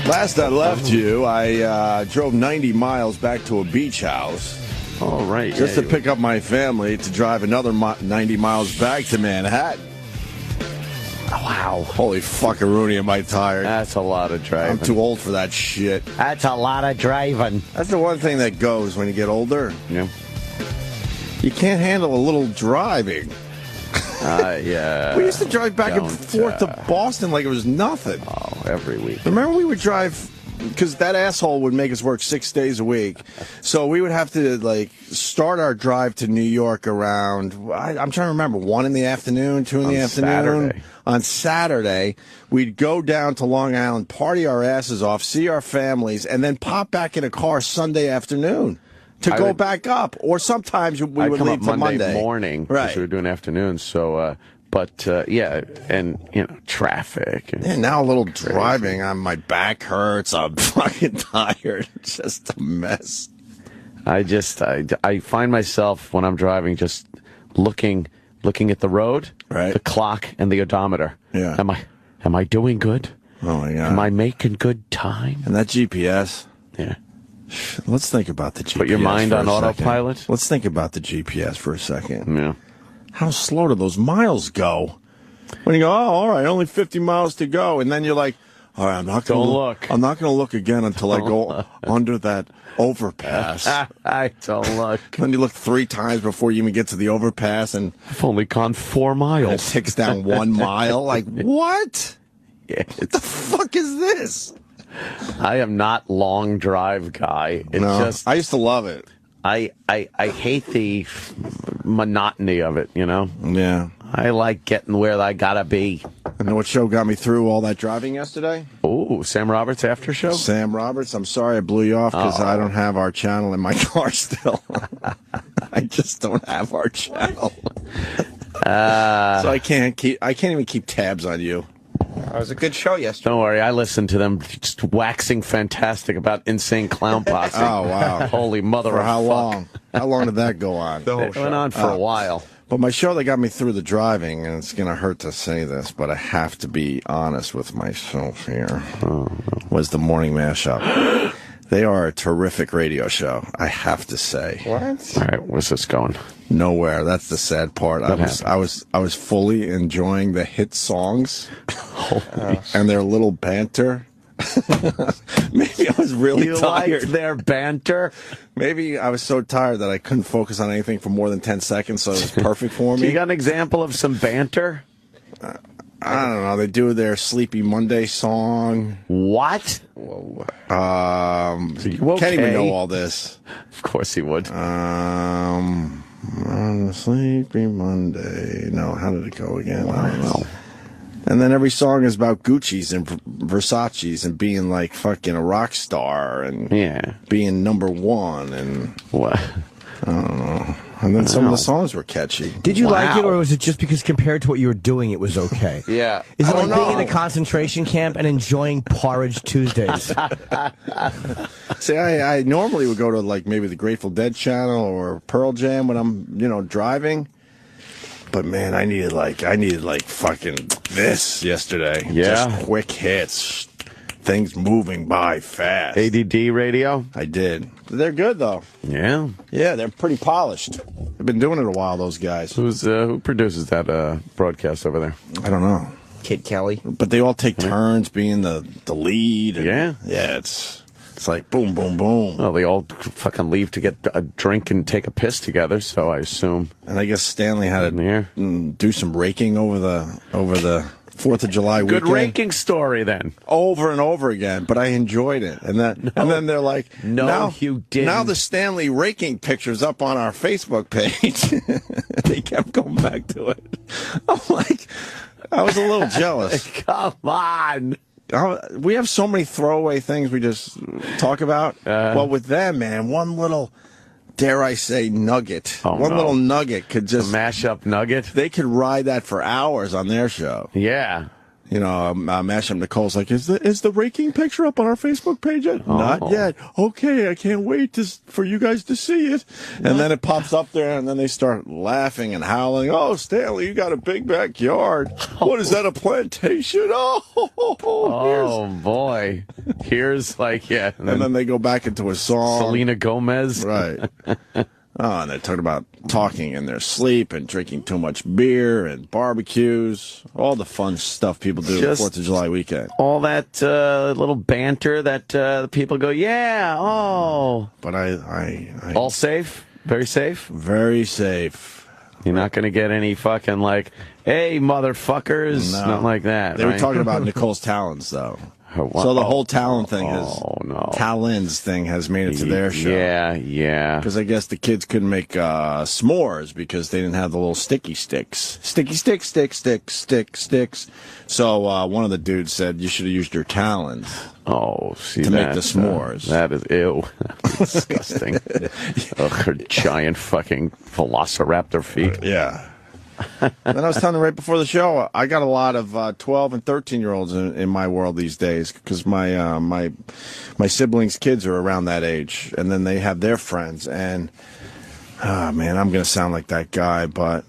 Last I left you, I drove 90 miles back to a beach house. All right. Just to pick up my family to drive another 90 miles back to Manhattan. Wow. Holy fuckaroonie, am I tired. That's a lot of driving. I'm too old for that shit. That's a lot of driving. That's the one thing that goes when you get older. Yeah. You can't handle a little driving. Yeah. We used to drive back and forth to Boston like it was nothing. Oh, every week. Remember we would drive, because that asshole would make us work 6 days a week. So we would have to, like, start our drive to New York around, I'm trying to remember, 1 in the afternoon, 2 in the afternoon. Saturday. On Saturday, we'd go down to Long Island, party our asses off, see our families, and then pop back in a car Sunday afternoon to go back up. Or sometimes we would leave for Monday morning, because we were doing afternoons. So, yeah, and, traffic. And now a little driving, my back hurts, I'm fucking tired. It's just a mess. I find myself, when I'm driving, just looking at the road, the clock, and the odometer. Yeah. Am I doing good? Oh, my God. Am I making good time? And that GPS. Yeah. Let's think about the GPS. Put your mind on autopilot? Let's think about the GPS for a second. Yeah. How slow do those miles go? When you go, oh, all right, only 50 miles to go. And then you're like, all right, I'm not going to look. I'm not going to look again until I go under that overpass. I don't look. Then you look 3 times before you even get to the overpass, and I've only gone 4 miles. It ticks down 1 mile. Like, what? Yeah, what the fuck is this? I am not long drive guy. I used to love it. I hate the monotony of it, Yeah. I like getting where I gotta be. I know what show got me through all that driving yesterday? Oh, Sam Roberts after show? Sam Roberts. I'm sorry I blew you off because I don't have our channel in my car still. I just don't have our channel. So I can't even keep tabs on you. It was a good show yesterday. Don't worry, I listened to them just waxing fantastic about Insane Clown Posse. Oh, wow. Holy mother For of how fuck. long? How long did that go on? It went on for a while. But my show that got me through the driving, and it's going to hurt to say this, but I have to be honest with myself here, was the Morning Mashup. They are a terrific radio show, I have to say. What? All right, where's this going? Nowhere. That's the sad part. I was fully enjoying the hit songs and their little banter. Maybe I was really tired. Liked their banter? Maybe I was so tired that I couldn't focus on anything for more than 10 seconds, so it was perfect for me. You got an example of some banter? I don't know. They do their Sleepy Monday song. What? Can't even know all this. Of course he would. On a Sleepy Monday. No, how did it go again? I don't know. And then every song is about Gucci's and Versace's and being like fucking a rock star and being number one and what? I don't know. And then some of the songs were catchy. Did you like it, or was it just because compared to what you were doing, it was okay? Yeah. Is it like being in a concentration camp and enjoying Porridge Tuesdays? See, I normally would go to like maybe the Grateful Dead channel or Pearl Jam when I'm, driving. But man, I needed like fucking this yesterday. Yeah. Just quick hits. Things moving by fast. ADD radio? I did. They're good though. Yeah. Yeah, they're pretty polished. They've been doing it a while, those guys. Who produces that broadcast over there? I don't know. Kid Kelly. But they all take turns being the lead. And, yeah. Yeah, it's like boom, boom, boom. Well, they all fucking leave to get a drink and take a piss together, so I assume. And I guess Stanley had to do some raking over the 4th of July weekend. Good raking story then. Over and over again, but I enjoyed it. And then they're like, no, you didn't. Now the Stanley raking picture's up on our Facebook page. They kept going back to it. I'm like, I was a little jealous. Come on. We have so many throwaway things we just talk about. Well, with them, man, one little, dare I say, nugget. Little nugget could just... A mashup nugget? They could ride that for hours on their show. Yeah. You know, Mashup Nicole's like, is the raking picture up on our Facebook page yet? Oh. Not yet. Okay, I can't wait for you guys to see it. And then it pops up there, and then they start laughing and howling. Oh, Stanley, you got a big backyard. What is that, a plantation? Oh, boy. Here's like, yeah. And then they go back into a song. Selena Gomez. Right. Oh, and they're talking about talking in their sleep and drinking too much beer and barbecues, all the fun stuff people do the 4th of July weekend. All that little banter that people go, yeah, oh. But I all safe? Very safe? Very safe. You're not going to get any fucking like, hey, motherfuckers, No. Nothing like that. They right? were talking about Nicole's talons, though. What? So the whole Talon thing no. Talons thing has made it to their show. Yeah. Because I guess the kids couldn't make s'mores because they didn't have the little sticky sticks. Sticky sticks. So one of the dudes said you should have used your talons. Oh, see to make the s'mores. That is ew. That's disgusting. Ugh, her giant fucking velociraptor feet. Yeah. Then I was telling you right before the show, I got a lot of 12 and 13-year-olds in my world these days because my siblings' kids are around that age, and then they have their friends. And man, I'm gonna sound like that guy, but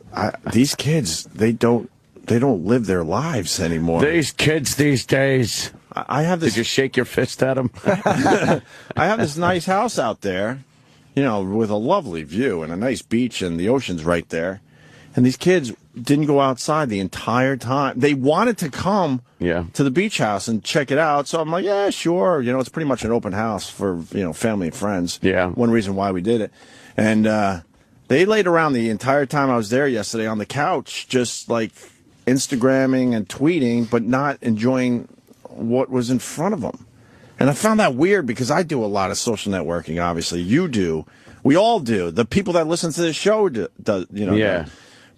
these kids they don't live their lives anymore. These kids these days. I have this. Did you shake your fist at them? I have this nice house out there, you know, with a lovely view and a nice beach, and the ocean's right there. And these kids didn't go outside the entire time. They wanted to come to the beach house and check it out. So I'm like, yeah, sure. You know, it's pretty much an open house for, you know, family and friends. Yeah. One reason why we did it. And they laid around the entire time I was there yesterday on the couch, just like Instagramming and tweeting, but not enjoying what was in front of them. And I found that weird because I do a lot of social networking, obviously. You do. We all do. The people that listen to this show do, you know. Yeah.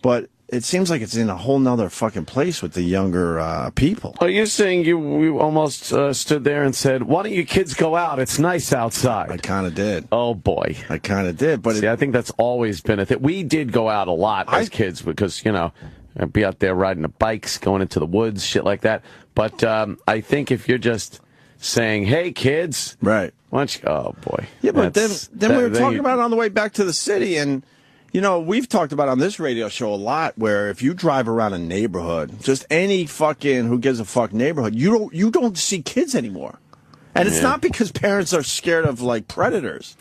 But it seems like it's in a whole nother fucking place with the younger people. Are you saying you almost stood there and said, why don't you kids go out? It's nice outside. I kind of did. Oh, boy. I kind of did. But see, I think that's always been a thing. We did go out a lot as kids because, you know, I'd be out there riding the bikes, going into the woods, shit like that. But I think if you're just saying, hey, kids. Right. Why don't you, oh, boy. Yeah, but then we were talking about it on the way back to the city, and you know, we've talked about on this radio show a lot where if you drive around a neighborhood, just any fucking who gives a fuck neighborhood, you don't see kids anymore. And it's not because parents are scared of like predators.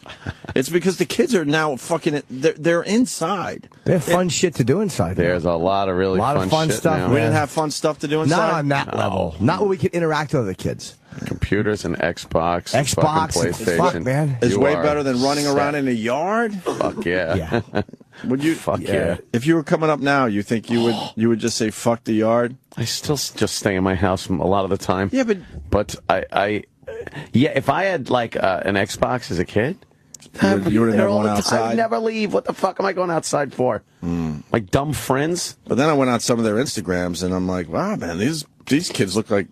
It's because the kids are now fucking they're inside. They have fun shit to do inside. There's a lot of really fun shit stuff. now. We didn't have fun stuff to do inside. Not on that level. Not where we can interact with other kids. Computers and Xbox, Xbox, and PlayStation. fuck, man. It's way better than running around in a yard. Fuck yeah. Yeah. Would you? Fuck yeah. If you were coming up now, you think you would just say fuck the yard? I still just stay in my house a lot of the time. Yeah, but I if I had like an Xbox as a kid, you would have never went outside. I'd never leave. What the fuck am I going outside for? Like dumb friends? But then I went on some of their Instagrams, and I'm like, wow, man, these kids look like,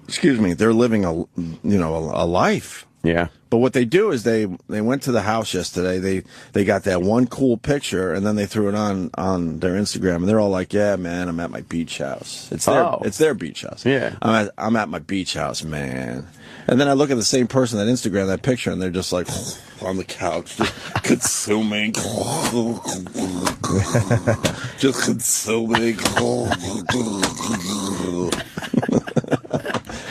excuse me, they're living a life. Yeah. But what they do is they went to the house yesterday. They got that one cool picture, and then they threw it on their Instagram, and they're all like, "Yeah, man, I'm at my beach house. It's their beach house. Yeah, I'm at my beach house, man." And then I look at the same person that Instagram that picture, and they're just like on the couch, just consuming, just consuming.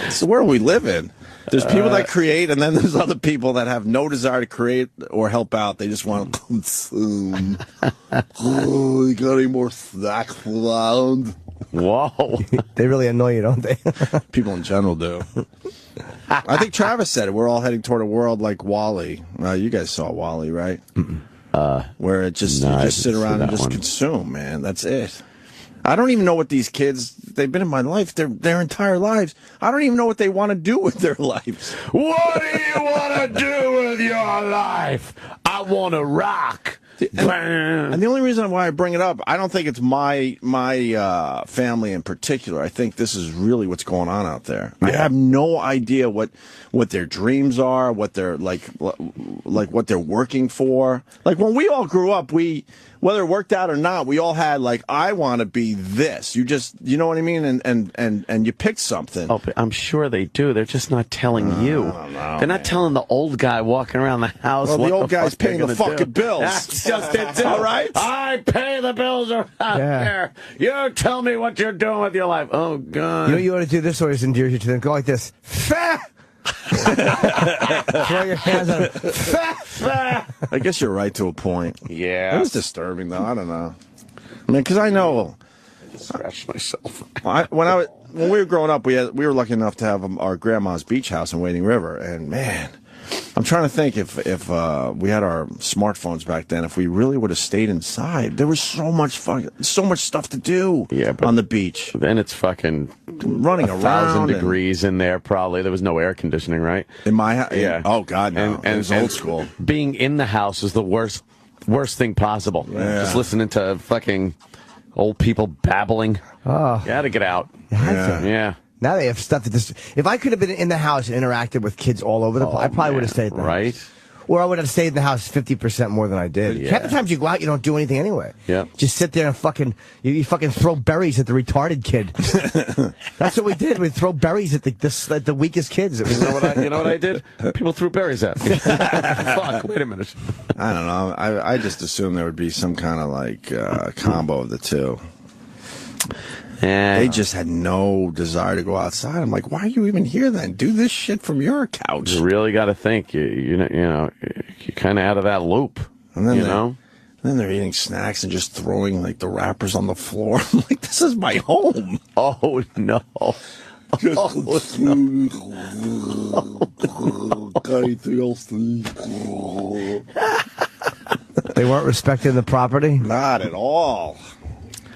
It's the world we live in. There's people that create, and then there's other people that have no desire to create or help out. They just want to consume. Oh, you got any more snacks around? Whoa. They really annoy you, don't they? People in general do. I think Travis said it. We're all heading toward a world like Wall-E. You guys saw Wall-E, right? Where it just you just sit around and just consume, man. That's it. I don't even know what these kids, they've been in my life their entire lives. I don't even know what they want to do with their lives. What do you want to do with your life? I want to rock. And the only reason why I bring it up, I don't think it's my family in particular. I think this is really what's going on out there. Yeah. I have no idea what their dreams are, what they're like what they're working for. Like when we all grew up, we whether it worked out or not, we all had like, I want to be this. You know what I mean? And you picked something. Oh, but I'm sure they do. They're just not telling you. I don't know, They're not telling the old guy walking around the house. Well, what the old guy's fuck they're paying the gonna fucking do. bills. That's just it, too. All right? I pay the bills around here. You tell me what you're doing with your life. Oh, God. You know, you ought to do this always endears you to them. Go like this. Throw your hands on it. I guess you're right to a point. Yeah. It was disturbing, though. I don't know. I mean, because I know. I just scratched myself. When we were growing up, we were lucky enough to have our grandma's beach house in Wading River, and man, I'm trying to think if we had our smartphones back then, if we really would have stayed inside. There was so much stuff to do on the beach. Then it's fucking running 1,000 degrees in there. Probably there was no air conditioning, right? In my house, yeah. Oh God, no. And it was old school. Being in the house is the worst thing possible. Yeah. Just listening to fucking old people babbling. Oh. You had to get out. Yeah. Now they have stuff that if I could have been in the house and interacted with kids all over the place, I probably would have stayed there. Right? Or I would have stayed in the house 50% more than I did. Yeah. Half the times you go out, you don't do anything anyway. Yeah. Just sit there and you fucking throw berries at the retarded kid. That's what we did. We'd throw berries at the weakest kids. It was, You know what I did? People threw berries at me. Fuck, wait a minute. I don't know. I just assumed there would be some kind of like combo of the two. They just had no desire to go outside. I'm like, why are you even here then? Do this shit from your couch. You really got to think. You're kind of out of that loop. And then And then they're eating snacks and just throwing like the wrappers on the floor. I'm like, this is my home. Oh no. they weren't respecting the property. Not at all.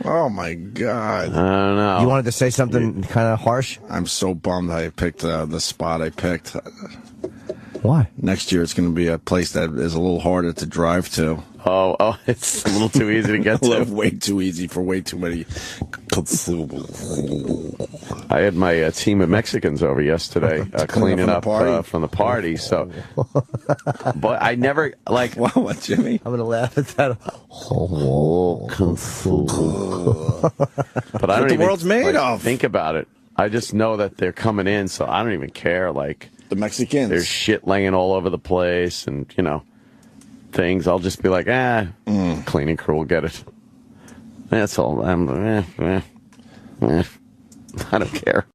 Oh my God. I don't know. You wanted to say something kind of harsh? I'm so bummed I picked the spot I picked. Why? Next year it's going to be a place that is a little harder to drive to. Oh, it's a little too easy to get to. Way too easy for way too many. I had my team of Mexicans over yesterday cleaning up from the party. So, but I never like. What, Jimmy? I'm gonna laugh at that. But I don't the even world's made of. think about it. I just know that they're coming in, so I don't even care. Like The Mexicans. there's shit laying all over the place, and things. I'll just be like, cleaning crew will get it. That's all. I don't care.